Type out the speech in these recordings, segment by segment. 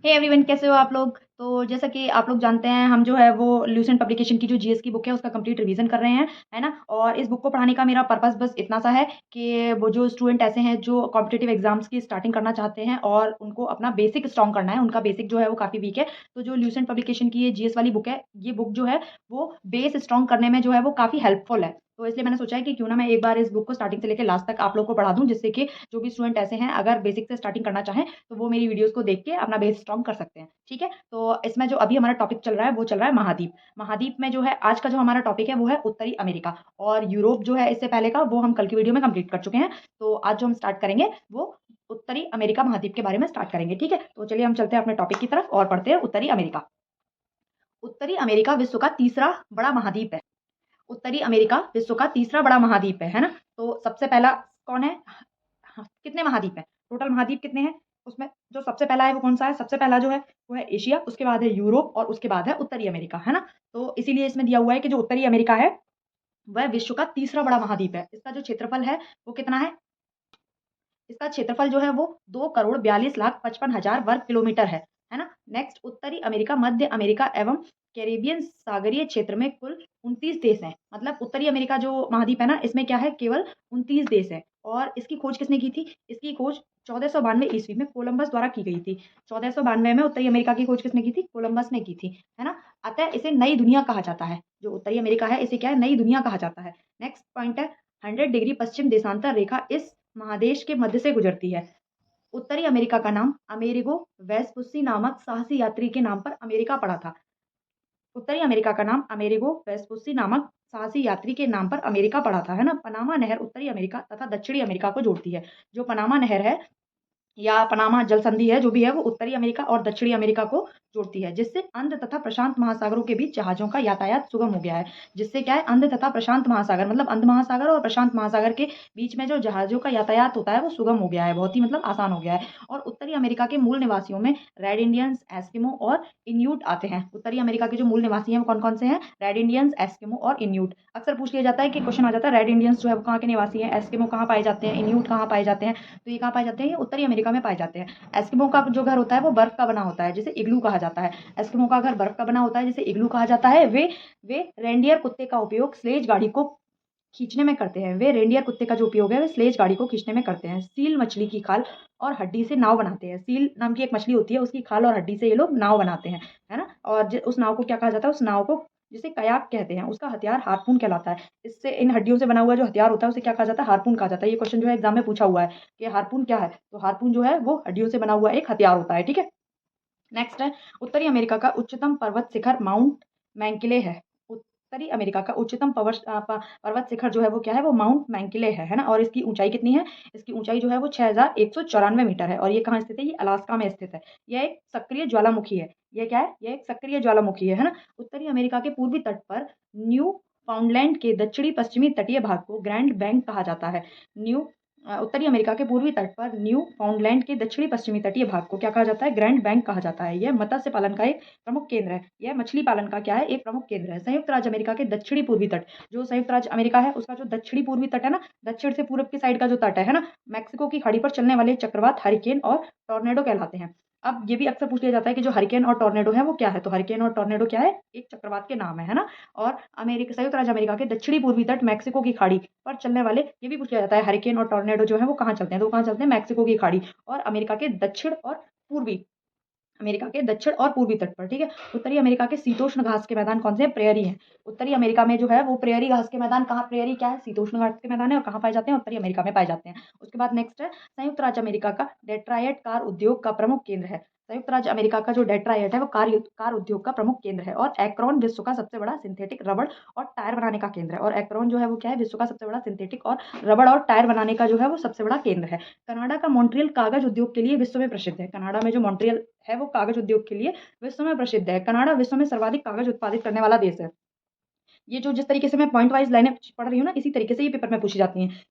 Hey everyone, कैसे हो आप लोग। तो जैसा कि आप लोग जानते हैं, हम जो है वो ल्यूसेंट पब्लिकेशन की जो जीएस की बुक है उसका कंप्लीट रिवीजन कर रहे हैं, है ना। और इस बुक को पढ़ाने का मेरा पर्पस बस इतना सा है कि वो जो स्टूडेंट ऐसे हैं जो कॉम्पिटिटिव एग्जाम्स की स्टार्टिंग करना चाहते हैं और उनको अपना बेसिक स्ट्रॉन्ग करना है, उनका बेसिक जो है वो काफ़ी वीक है। तो जो ल्यूसेंट पब्लिकेशन की ये जीएस वाली बुक है, ये बुक जो है वो बेस स्ट्रॉन्ग करने में जो है वो काफ़ी हेल्पफुल है। तो इसलिए मैंने सोचा है कि क्यों ना मैं एक बार इस बुक को स्टार्टिंग से लेकर लास्ट तक आप लोग को पढ़ा दूं, जिससे कि जो भी स्टूडेंट ऐसे हैं अगर बेसिक से स्टार्टिंग करना चाहें तो वो मेरी वीडियोस को देख के अपना बेस स्ट्रॉन्ग कर सकते हैं। ठीक है, तो इसमें जो अभी हमारा टॉपिक चल रहा है वो चल रहा है महाद्वीप। महाद्वीप में जो है आज का जो हमारा टॉपिक है वो है उत्तरी अमेरिका। और यूरोप जो है इससे पहले का वो हम कल की वीडियो में कंप्लीट कर चुके हैं। तो आज जो हम स्टार्ट करेंगे वो उत्तरी अमेरिका महाद्वीप के बारे में स्टार्ट करेंगे। ठीक है, तो चलिए हम चलते हैं अपने टॉपिक की तरफ और पढ़ते हैं उत्तरी अमेरिका। उत्तरी अमेरिका विश्व का तीसरा बड़ा महाद्वीप है। उत्तरी अमेरिका विश्व का तीसरा बड़ा महाद्वीप है ना। तो सबसे पहला कौन है? हाँ, कितने महाद्वीप हैं? टोटल महाद्वीप कितने हैं? उसमें जो सबसे पहला है वो कौन सा है? सबसे पहला जो है वो है एशिया, उसके बाद है यूरोप और उसके बाद है उत्तरी अमेरिका, है ना। तो इसीलिए इसमें दिया हुआ है कि जो उत्तरी अमेरिका है वह विश्व का तीसरा बड़ा महाद्वीप है। इसका जो क्षेत्रफल है वो कितना है? इसका क्षेत्रफल जो है वो 2,42,55,000 वर्ग किलोमीटर है ना। नेक्स्ट, उत्तरी अमेरिका, मध्य अमेरिका एवं कैरिबियन सागरीय क्षेत्र में कुल 29 देश हैं। मतलब उत्तरी अमेरिका जो महाद्वीप है ना, इसमें क्या है, केवल 29 देश है। और इसकी खोज किसने की थी? इसकी खोज 1492 ईस्वी में कोलंबस द्वारा की गई थी। 1492 में उत्तरी अमेरिका की खोज किसने की थी? कोलंबस ने की थी, है ना। अतः इसे नई दुनिया कहा जाता है। जो उत्तरी अमेरिका है इसे क्या है? नई दुनिया कहा जाता है। नेक्स्ट पॉइंट है, 100 डिग्री पश्चिम देशांतर रेखा इस महादेश के मध्य से गुजरती है। उत्तरी अमेरिका का नाम अमेरिगो वेस्पुस्सी नामक साहसी यात्री के नाम पर अमेरिका पड़ा था। उत्तरी अमेरिका का नाम अमेरिगो वेस्पुस्सी नामक साहसी यात्री के नाम पर अमेरिका पड़ा था, है ना। पनामा नहर उत्तरी अमेरिका तथा दक्षिणी अमेरिका को जोड़ती है। जो पनामा नहर है या पनामा जल संधि है, जो भी है, वो उत्तरी अमेरिका और दक्षिणी अमेरिका को जोड़ती है, जिससे अंध तथा प्रशांत महासागरों के बीच जहाजों का यातायात सुगम हो गया है। जिससे क्या है, अंध तथा प्रशांत महासागर, मतलब अंध महासागर और प्रशांत महासागर के बीच में जो जहाजों का यातायात होता है वो सुगम हो गया है, बहुत ही मतलब आसान हो गया है। और उत्तरी अमेरिका के मूल निवासियों में रेड इंडियंस, एस्किमो और इन्यूट आते हैं। उत्तरी अमेरिका के जो मूल निवासी हैं वो कौन कौन से हैं? रेड इंडियंस, एस्किमो और इन्यूट। अक्सर पूछ लिया जाता है कि क्वेश्चन आ जाता है रेड इंडियंस जो है वो कहाँ के निवासी हैं, एस्किमो कहाँ पाए जाते हैं, इन्यूट कहाँ पाए जाते हैं। तो ये कहाँ पाए जाते हैं? ये उत्तरी अमेरिका में पाए जाते हैं। एस्किमो का जो घर होता है वो बर्फ का बना होता है, जिसे इग्लू कहा जाता है। एस्किमो का घर बर्फ का बना होता है, जिसे इग्लू कहा जाता है। वे रेंडियर कुत्ते का उपयोग स्लेज गाड़ी को खींचने में करते हैं। वे रेंडियर कुत्ते का जो उपयोग है वे स्लेज गाड़ी को खींचने में करते हैं। सील मछली की खाल और हड्डी से नाव बनाते हैं। सील नाम की एक मछली होती है, उसकी खाल और हड्डी से ये लोग नाव बनाते हैं, है ना। और उस नाव को क्या कहा जाता है? उस नाव को जिसे कयाक कहते हैं, उसका हथियार हार्पून कहलाता है। इससे इन हड्डियों से बना हुआ जो हथियार होता है उसे क्या कहा जाता है? हार्पून कहा जाता है। ये क्वेश्चन जो है एग्जाम में पूछा हुआ है कि हार्पून क्या है। तो हार्पून जो है वो हड्डियों से बना हुआ एक हथियार होता है। ठीक है, नेक्स्ट है, उत्तरी अमेरिका का उच्चतम पर्वत शिखर माउंट मैंकिले है। उत्तरी अमेरिका का उच्चतम पर्वत शिखर जो है वो क्या है? वो माउंट मैंकिले है ना। और इसकी ऊंचाई कितनी है? इसकी ऊंचाई जो है वो 6,194 मीटर है। और ये कहाँ स्थित है? ये अलास्का में स्थित है। यह एक सक्रिय ज्वालामुखी है। ये क्या है? ये एक सक्रिय ज्वालामुखी है ना। उत्तरी अमेरिका के पूर्वी तट पर न्यू फाउंडलैंड के दक्षिणी पश्चिमी तटीय भाग को ग्रैंड बैंक कहा जाता है। उत्तरी अमेरिका के पूर्वी तट पर न्यू फाउंडलैंड के दक्षिणी पश्चिमी तटीय भाग को क्या कहा जाता है? ग्रैंड बैंक कहा जाता है। यह मत्स्य पालन का एक प्रमुख केंद्र है। यह मछली पालन का क्या है? एक प्रमुख केंद्र है। संयुक्त राज्य अमेरिका के दक्षिणी पूर्वी तट, जो संयुक्त राज्य अमेरिका है उसका जो दक्षिणी पूर्वी तट है ना, दक्षिण से पूर्व की साइड का जो तट है ना, मैक्सिको की खाड़ी पर चलने वाले चक्रवात हरिकेन और टॉर्नेडो कहलाते हैं। अब ये भी अक्सर पूछ लिया जाता है कि जो हरिकेन और टॉर्नेडो है वो क्या है। तो हरिकेन और टॉर्नेडो क्या है? एक चक्रवात के नाम है ना। और अमेरिका, संयुक्त राज्य अमेरिका के दक्षिणी पूर्वी तट मैक्सिको की खाड़ी पर चलने वाले, ये भी पूछ लिया जाता है, हरिकेन और टॉर्नेडो जो है वो कहाँ चलते हैं? तो कहाँ चलते हैं? मैक्सिको की खाड़ी और अमेरिका के दक्षिण और पूर्वी, अमेरिका के दक्षिण और पूर्वी तट पर। ठीक है, उत्तरी अमेरिका के शीतोष्ण घास के मैदान कौन से हैं? प्रेयरी हैं। उत्तरी अमेरिका में जो है वो प्रेयरी घास के मैदान, कहाँ प्रेयरी क्या है? शीतोष्ण घास के मैदान है। और कहाँ पाए जाते हैं? उत्तरी अमेरिका में पाए जाते हैं। उसके बाद नेक्स्ट है, संयुक्त राज्य अमेरिका का डेट्रायट कार उद्योग का प्रमुख केंद्र है। संयुक्त राज्य अमेरिका का जो डेट्रायट है वो कार उद्योग का प्रमुख केंद्र है। और एक्रोन विश्व का सबसे बड़ा सिंथेटिक रबड़ और टायर बनाने का केंद्र है। और एक्रोन जो है वो क्या है? विश्व का सबसे बड़ा सिंथेटिक और रबड़ और टायर बनाने का जो है वो सबसे बड़ा केंद्र है। कनाडा का मॉन्ट्रियल कागज उद्योग के लिए विश्व में प्रसिद्ध है। कनाडा में जो मॉन्ट्रियल है वो कागज उद्योग के लिए विश्व में प्रसिद्ध है। कनाडा विश्व में सर्वाधिक कागज उत्पादित करने वाला देश है। ये जो जिस तरीके से मैं पॉइंट वाइज लाइनें पढ़ रही हूँ ना, इसी तरीके से ये पेपर में पूछी जाती हैं।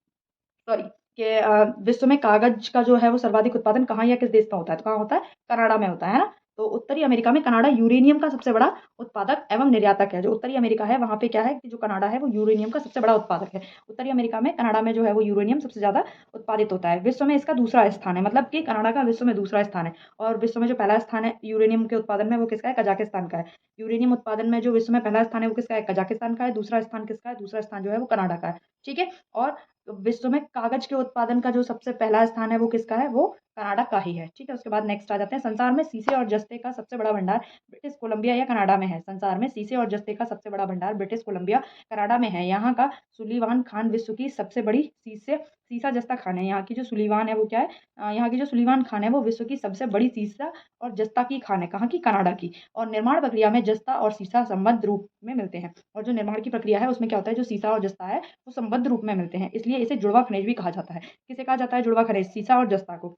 सॉरी, कि विश्व में कागज का जो है वो सर्वाधिक उत्पादन कहाँ या किस देश में होता है? तो कहाँ होता है? कनाडा में होता है ना। तो उत्तरी अमेरिका में कनाडा यूरेनियम का सबसे बड़ा उत्पादक एवं निर्यातक है। जो उत्तरी अमेरिका है वहाँ पे क्या है कि जो कनाडा है वो यूरेनियम का सबसे बड़ा उत्पादक है। उत्तरी अमेरिका में कनाडा में जो है वो यूरेनियम सबसे ज़्यादा उत्पादित होता है। विश्व में इसका दूसरा स्थान है, मतलब कि कनाडा का विश्व में दूसरा स्थान है। और विश्व में जो पहला स्थान है यूरेनियम के उत्पादन में वो किसका है? कजाकिस्तान का है। यूरेनियम उत्पादन में जो विश्व में पहला स्थान है वो किसका है? कजाकिस्तान का है। दूसरा स्थान किसका है? दूसरा स्थान जो है वो कनाडा का है। ठीक है। और विश्व में कागज के उत्पादन का जो सबसे पहला स्थान है वो किसका है? वो कनाडा का ही है। ठीक है। उसके बाद नेक्स्ट आ जाते हैं, संसार में शीशे और जस्ते का सबसे बड़ा भंडार ब्रिटिश कोलंबिया या कनाडा में है। संसार में शीशे और जस्ते का सबसे बड़ा भंडार ब्रिटिश कोलंबिया कनाडा में है। यहाँ का सुलीवान खान विश्व की सबसे बड़ी सीसा जस्ता खान है। यहाँ की जो सुलीवान है वो क्या है? यहाँ की जो सुलीवान खान है वो विश्व की सबसे बड़ी सीसा और जस्ता की खान है। कहाँ की? कनाडा की। और निर्माण प्रक्रिया में जस्ता और सीसा संबद्ध रूप में मिलते हैं। और जो निर्माण की प्रक्रिया है उसमें क्या होता है? जो सीसा और जस्ता है वो संबद्ध रूप में मिलते हैं, इसलिए इसे जुड़वा खनिज भी कहा जाता है। किसे कहा जाता है? जुड़वा खनिज, सीसा और जस्ता को।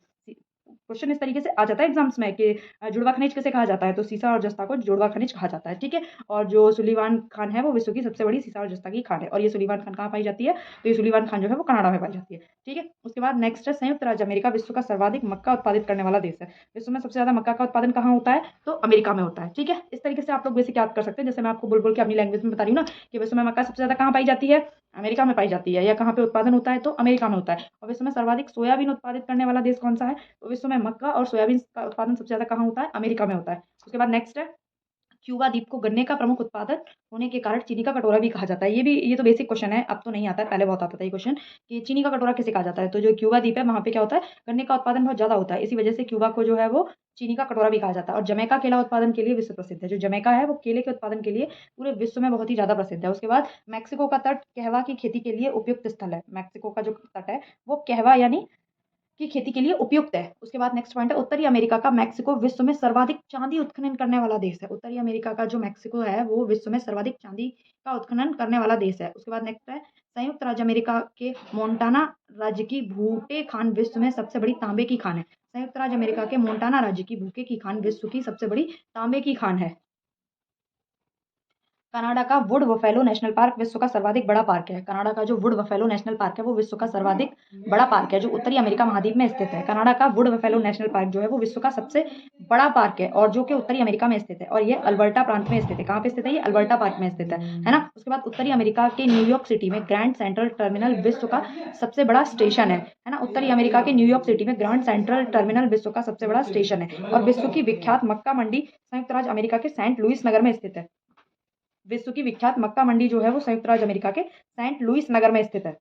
क्वेश्चन इस तरीके से आ जाता है एग्जाम्स में कि जुड़वा खनिज किसे कहा जाता है? तो सीसा और जस्ता को जुड़वा खनिज कहा जाता है। ठीक है। और जो सुलीवान खान है वो विश्व की सबसे बड़ी सीसा और जस्ता की खान है। और ये सुलीवान खान कहाँ पाई जाती है? तो ये सुलीवान खान जो है वो कनाडा में पाई जाती है। ठीक है। उसके बाद नेक्स्ट है, संयुक्त राज्य अमेरिका विश्व का सर्वाधिक मक्का उत्पादित करने वाला देश है। विश्व में सबसे ज्यादा मक्का का उत्पादन कहाँ होता है? तो अमेरिका में होता है। ठीक है। इस तरीके से आप लोग बेसिक याद कर सकते हैं, जैसे मैं आपको बोल के अपनी लैंग्वेज में बता रही हूँ ना कि विश्व में मक्का सबसे ज्यादा कहाँ पाई जाती है? अमेरिका में पाई जाती है। या कहाँ पे उत्पादन होता है? तो अमेरिका में होता है। और विश्व में सर्वाधिक सोयाबीन उत्पादित करने वाला देश कौन सा है? तो विश्व में मक्का और सोयाबीन का उत्पादन सबसे ज्यादा कहाँ होता है? अमेरिका में होता है। उसके बाद नेक्स्ट है, क्यूबा द्वीप को गन्ने का प्रमुख उत्पादक होने के कारण चीनी का कटोरा भी कहा जाता है। ये तो बेसिक क्वेश्चन है, अब तो नहीं आता है, पहले बहुत आता था ये क्वेश्चन कि चीनी का कटोरा किसे कहा जाता है। तो जो क्यूबा द्वीप है वहाँ पे क्या होता है? गन्ने का उत्पादन बहुत ज्यादा होता है, इसी वजह से क्यूबा को जो है वो चीनी का कटोरा भी कहा जाता है। और जमैका केला उत्पादन के लिए विश्व प्रसिद्ध है। जो जमैका है वो केले के उत्पादन के लिए पूरे विश्व में बहुत ही ज्यादा प्रसिद्ध है। उसके बाद मैक्सिको का तट कहवा की खेती के लिए उपयुक्त स्थल है। मैक्सिको का जो तट है वो कहवा यानी की खेती के लिए उपयुक्त है। उसके बाद नेक्स्ट पॉइंट है, उत्तरी अमेरिका का मैक्सिको विश्व में सर्वाधिक चांदी उत्खनन करने वाला देश है। उत्तरी अमेरिका का जो मैक्सिको है वो विश्व में सर्वाधिक चांदी का उत्खनन करने वाला देश है। उसके बाद नेक्स्ट है, संयुक्त राज्य अमेरिका के मोन्टाना राज्य की भूटे खान विश्व में सबसे बड़ी तांबे की खान है। संयुक्त राज्य अमेरिका के मोन्टाना राज्य की भूटे की खान विश्व की सबसे बड़ी तांबे की खान है। कनाडा का वुड बफेलो नेशनल पार्क विश्व का सर्वाधिक बड़ा पार्क है। कनाडा का जो वुड बफेलो नेशनल पार्क है वो विश्व का सर्वाधिक बड़ा पार्क है, जो उत्तरी अमेरिका महाद्वीप में स्थित है। कनाडा का वुड बफेलो नेशनल पार्क जो है वो विश्व का सबसे बड़ा पार्क है और जो कि उत्तरी अमेरिका में स्थित है। और ये अल्बर्टा प्रांत में स्थित है। कहाँ पे स्थित है? ये अल्बर्टा पार्क में स्थित है ना। उसके बाद उत्तरी अमेरिका के न्यूयॉर्क सिटी में ग्रैंड सेंट्रल टर्मिनल विश्व का सबसे बड़ा स्टेशन है ना। उत्तरी अमेरिका के न्यूयॉर्क सिटी में ग्रैंड सेंट्रल टर्मिनल विश्व का सबसे बड़ा स्टेशन है। और विश्व की विख्यात मक्का मंडी संयुक्त राज्य अमेरिका के सेंट लुइस नगर में स्थित है। विश्व की विख्यात मक्का मंडी जो है वो संयुक्त राज्य अमेरिका के सेंट लुइस नगर में स्थित है।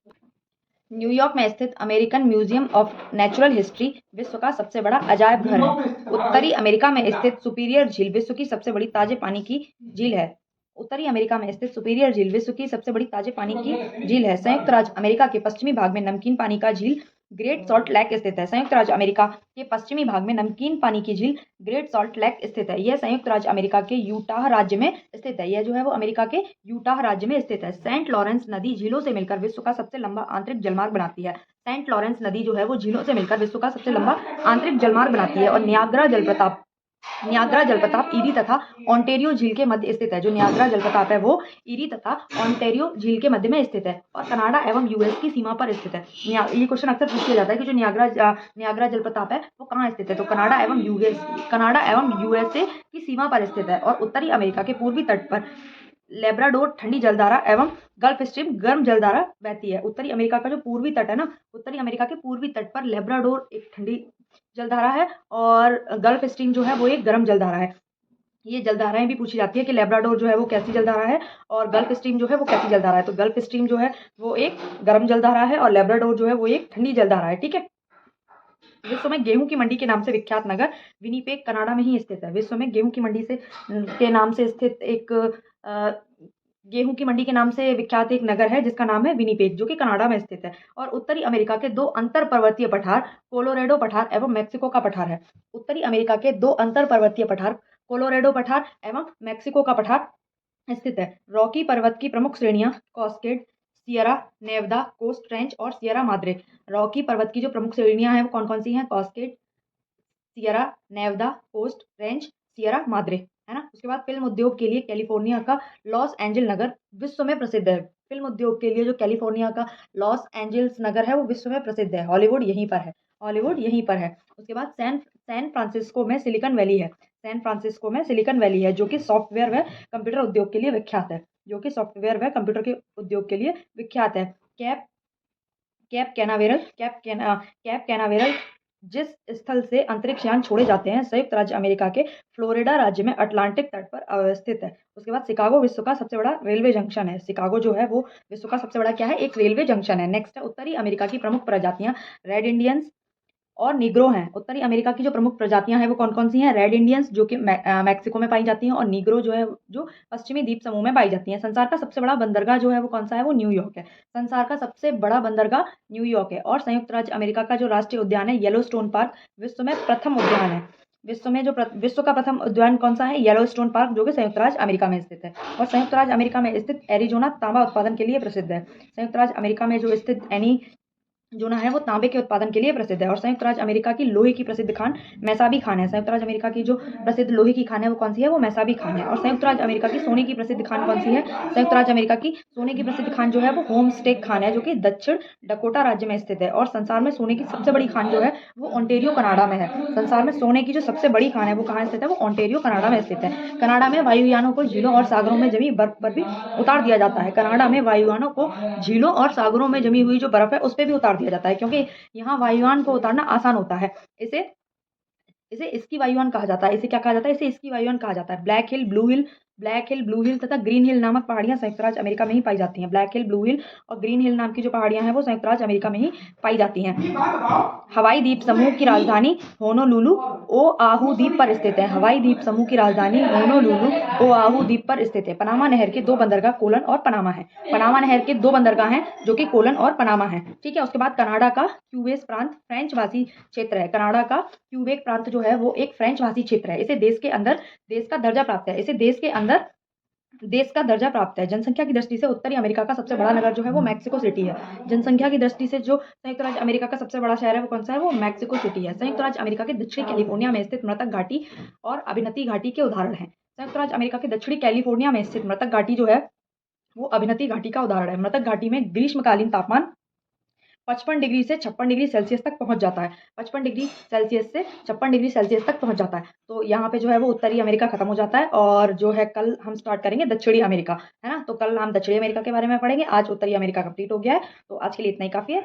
न्यूयॉर्क में स्थित American museum of natural history विश्व का सबसे बड़ा अजायब घर है। उत्तरी अमेरिका में स्थित सुपीरियर झील विश्व की सबसे बड़ी ताजे पानी की झील है। उत्तरी अमेरिका में स्थित सुपीरियर झील विश्व की सबसे बड़ी ताजे पानी की झील है। संयुक्त राज्य अमेरिका के पश्चिमी भाग में नमकीन पानी का झील ग्रेट सॉल्ट लेक स्थित है। संयुक्त राज्य अमेरिका के पश्चिमी भाग में नमकीन पानी की झील ग्रेट सॉल्ट लेक स्थित है। यह संयुक्त राज्य अमेरिका के यूटाह राज्य में स्थित है। यह जो है वो अमेरिका के यूटाह राज्य में स्थित है। सेंट लॉरेंस नदी झीलों से मिलकर विश्व का सबसे लंबा आंतरिक जलमार्ग बनाती है। सेंट लॉरेंस नदी जो है वो झीलों से मिलकर विश्व का सबसे लंबा आंतरिक जलमार्ग बनाती है। और नियाग्रा जलप्रपात ईरी तथा ओंटेरियो झील के मध्य स्थित है। जो नियाग्रा जलप्रपात है वो ईरी तथा ओंटेरियो झील के मध्य में स्थित है और कनाडा एवं यूएस की सीमा पर स्थित है। ये क्वेश्चन अक्सर पूछ लिया जाता है कि जो नियाग्रा जलप्रपात है वो कहाँ स्थित है। तो कनाडा एवं यूएसए की सीमा पर स्थित है। और उत्तरी अमेरिका के पूर्वी तट पर लेब्राडोर ठंडी जलधारा एवं गल्फ स्ट्रीम गर्म जलधारा बहती है। उत्तरी अमेरिका का जो पूर्वी तट है ना, उत्तरी अमेरिका के पूर्वी तट पर लेब्राडोर एक ठंडी जलधारा है और गल्फ स्ट्रीम जो है वो एक गर्म जलधारा है। ये जलधाराएं भी पूछी जाती है कि लेब्राडोर जो है वो कैसी जलधारा है और गल्फ स्ट्रीम जो है वो कैसी जलधारा है। तो गल्फ स्ट्रीम जो है वो एक गर्म जलधारा है और लेब्राडोर जो है वो एक ठंडी जलधारा है। ठीक है। विश्व में गेहूं की मंडी के नाम से विख्यात नगर विनीपेग कनाडा में ही स्थित है। विश्व में गेहूं की मंडी से के नाम से स्थित एक गेहूं की मंडी के नाम से विख्यात एक नगर है जिसका नाम है विनीपेग, जो कि कनाडा में स्थित है। और उत्तरी अमेरिका के दो अंतर पर्वतीय पठार कोलोरेडो पठार एवं मैक्सिको का पठार है। उत्तरी अमेरिका के दो अंतर पर्वतीय पठार कोलोरेडो पठार एवं मैक्सिको का पठार स्थित है। रॉकी पर्वत की प्रमुख श्रेणियां कॉस्केड, सियरा नेवदा, कोस्ट रेंज और सियरा माद्रे। रॉकी पर्वत की जो प्रमुख श्रेणियां हैं वो कौन कौन सी हैं? Cascade, Sierra Nevada, coast range, Sierra Madre, है ना। उसके बाद फिल्म उद्योग के लिए कैलिफोर्निया का लॉस एंजल नगर विश्व में प्रसिद्ध है। फिल्म उद्योग के लिए जो कैलिफोर्निया का लॉस एंजल्स नगर है वो विश्व में प्रसिद्ध है। हॉलीवुड यहीं पर है। उसके बाद सैन सैन फ्रांसिस्को में सिलिकॉन वैली है। सैन फ्रांसिस्को में सिलिकॉन वैली है, जो कि सॉफ्टवेयर व कंप्यूटर उद्योग के लिए विख्यात है। जो कि सॉफ्टवेयर व कंप्यूटर के उद्योग के लिए विख्यात है। कैप कैप कैनावेरल जिस स्थल से अंतरिक्ष यान छोड़े जाते हैं, संयुक्त राज्य अमेरिका के फ्लोरिडा राज्य में अटलांटिक तट पर अवस्थित है। उसके बाद शिकागो विश्व का सबसे बड़ा रेलवे जंक्शन है। शिकागो जो है वो विश्व का सबसे बड़ा क्या है, एक रेलवे जंक्शन है। नेक्स्ट है उत्तरी अमेरिका की प्रमुख प्रजातियां रेड इंडियंस और नीग्रो हैं। उत्तरी अमेरिका की जो प्रमुख प्रजातियां हैं वो कौन कौन सी हैं? रेड इंडियंस जो कि मैक्सिको में पाई जाती हैं, और नीग्रो जो है जो पश्चिमी द्वीप समूह में पाई जाती हैं। संसार का सबसे बड़ा बंदरगाह जो है वो कौन सा है? वो न्यूयॉर्क है। संसार का सबसे बड़ा बंदरगाह न्यूयॉर्क है। और संयुक्त राज्य अमेरिका का जो राष्ट्रीय उद्यान है येलोस्टोन पार्क, विश्व में प्रथम उद्यान है। विश्व का प्रथम उद्यान कौन सा है? येलोस्टोन पार्क, जो कि संयुक्त राज्य अमेरिका में स्थित है। और संयुक्त राज्य अमेरिका में स्थित एरिजोना तांबा उत्पादन के लिए प्रसिद्ध है। संयुक्त राज्य अमेरिका में जो स्थित एनी जोना है वो तांबे के उत्पादन के लिए प्रसिद्ध है। और संयुक्त राज्य अमेरिका की लोहे की प्रसिद्ध खान मैसाबी खान है। संयुक्त राज्य अमेरिका की जो प्रसिद्ध लोहे की खान है वो कौन सी है? वो मैसाबी खान है। और संयुक्त राज्य अमेरिका की सोने की प्रसिद्ध खान कौन सी है? संयुक्त राज्य अमेरिका की सोने की प्रसिद्ध खान जो है वो होमस्टेक खान है, जो कि दक्षिण डकोटा राज्य में स्थित है। और संसार में सोने की सबसे बड़ी खान जो है वो ओंटेरियो कनाडा में है। संसार में सोने की जो सबसे बड़ी खान है वो कहाँ स्थित है? वो ओंटेरियो कनाडा में स्थित है। कनाडा में वायुयानों को झीलों और सागरों में जमी बर्फ पर भी उतार दिया जाता है। कनाडा में वायुयानों को झीलों और सागरों में जमी हुई जो बर्फ है उस पर भी उतार दिया जाता है, क्योंकि यहाँ वायुयान को उतारना आसान होता है। इसे इसे इसकी वायुयान कहा जाता है। इसे क्या कहा जाता है? इसे इसकी वायुयान कहा जाता है। ब्लैक हिल तथा ग्रीन हिल नामक पहाड़ियां संयुक्त राज्य अमेरिका में ही पाई जाती हैं। ब्लैक हिल, ब्लू हिल और ग्रीन हिल नाम की जो पहाड़ियां हैं वो संयुक्त राज्य अमेरिका में ही पाई जाती हैं। हवाई द्वीप समूह की राजधानी होनोलुलु ओआहू द्वीप पर स्थित है। हवाई द्वीप समूह की राजधानी होनोलुलु ओआहू द्वीप पर स्थित है। पनामा नहर के दो बंदरगाह कोलन और पनामा है। पनामा नहर के दो बंदरगाह हैं जो कि कोलन और पनामा है। ठीक है। उसके बाद कनाडा का क्यूबेक प्रांत फ्रेंच भाषी क्षेत्र है। कनाडा का क्यूबेक प्रांत जो है वो एक फ्रेंच भाषी क्षेत्र है। इसे देश के अंदर देश का दर्जा प्राप्त है। इसे देश के अंदर देश का दर्जा प्राप्त है। जनसंख्या की दृष्टि से उत्तरी अमेरिका का सबसे बड़ा नगर जो है वो मैक्सिको सिटी है। जनसंख्या की दृष्टि से जो संयुक्त राज्य अमेरिका का सबसे बड़ा शहर है वो कौन सा है? वो मैक्सिको सिटी है। संयुक्त राज्य अमेरिका के दक्षिणी कैलिफोर्निया में स्थित मृतक घाटी और अभिनति घाटी के उदाहरण है। संयुक्त राज्य अमेरिका के दक्षिणी कैलिफोर्निया में स्थित मृतक घाटी जो है वो अभिनति घाटी का उदाहरण है। मृतक घाटी में ग्रीष्मकालीन तापमान 55 डिग्री से 56 डिग्री सेल्सियस तक पहुंच जाता है। 55 डिग्री सेल्सियस से 56 डिग्री सेल्सियस तक पहुंच जाता है। तो यहाँ पे जो है वो उत्तरी अमेरिका खत्म हो जाता है, और जो है कल हम स्टार्ट करेंगे दक्षिणी अमेरिका, है ना। तो कल हम दक्षिणी अमेरिका के बारे में पढ़ेंगे। आज उत्तरी अमेरिका कंप्लीट हो गया है। तो आज के लिए इतना ही काफी है।